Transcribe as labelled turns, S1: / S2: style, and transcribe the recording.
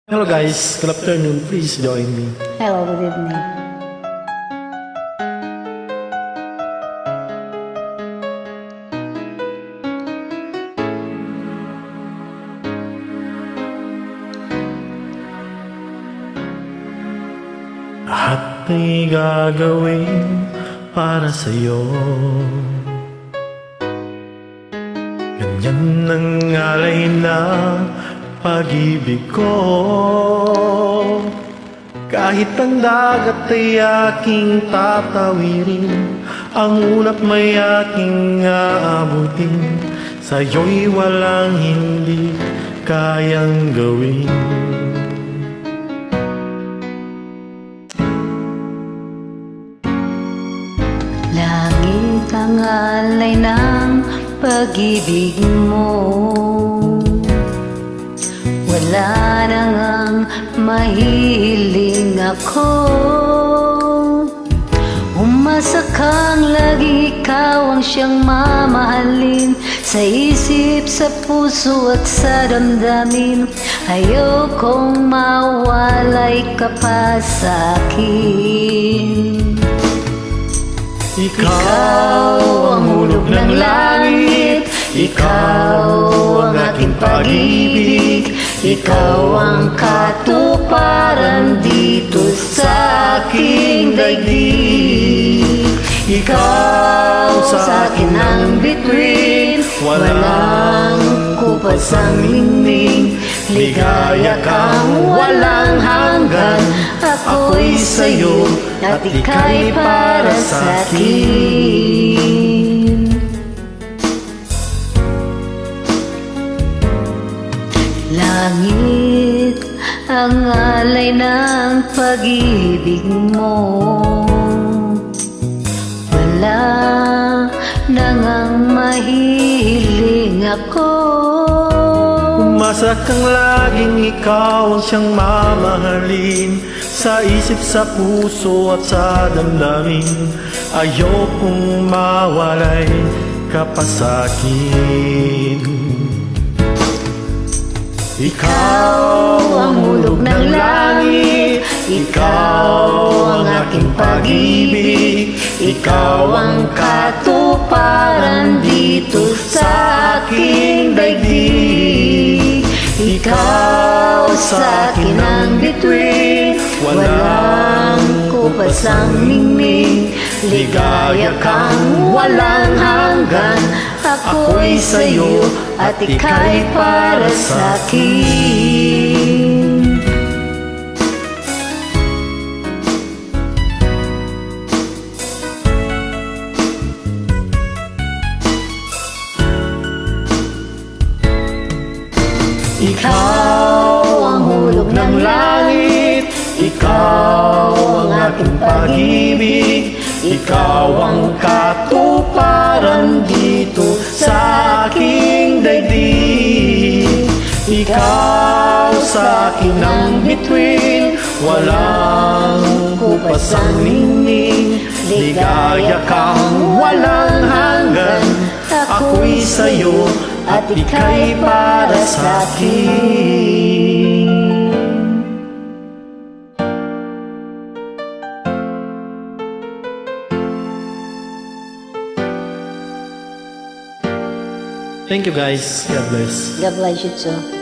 S1: Hello guys, good afternoon. Please join me.
S2: Hello, good evening.
S1: Lahat ay gagawin para sa'yo. Ganyan ang alay na pag-ibig ko. Kahit ang dagat ay aking tatawirin, ang ulap may aking aabutin, sa'yo'y walang hindi kayang gawin.
S2: Langit ang alay ng pag-ibig mo. Wala na ngang mahiling ako. Umasa kang lagi, ikaw ang siyang mamahalin. Sa isip, sa puso at sa damdamin, ayokong mawalay ka pa sa'kin.
S1: Ikaw ang hulog ng langit, ikaw ang aking pag-ibig, ikaw ang katuparan dito sa aking daigdig. Ikaw sa akin ang bituin, walang kupas ang ningning, ligaya kang walang hanggan. Ako'y sa'yo at ika'y para sa'kin.
S2: Langit ang alay ng pag-ibig mo. Wala na ngang mahiling ako.
S1: Umasa kang laging ikaw ang siyang mamahalin, sa isip, sa puso at sa damdamin, ayokong mawalay ka pa sa'kin. Ikaw ang hulog ng langit, ikaw ang aking pag-ibig, ikaw ang katuparan dito sa aking daigdig. Ikaw sa akin ang bituin, walang kupas ang ningning, ligaya kang walang hanggan. Ako'y sa'yo at ika'y para sa'kin. Ikaw ang hulog ng langit, ikaw ang aking pag-ibig, ikaw ang katuparan dito sa aking daigdig. Ikaw sa akin ang bituin, walang kupas ang ningning, ligaya kang walang hanggan. Ako'y sa'yo at ika'y para sa'kin. Thank you guys. God bless.
S2: God bless you too.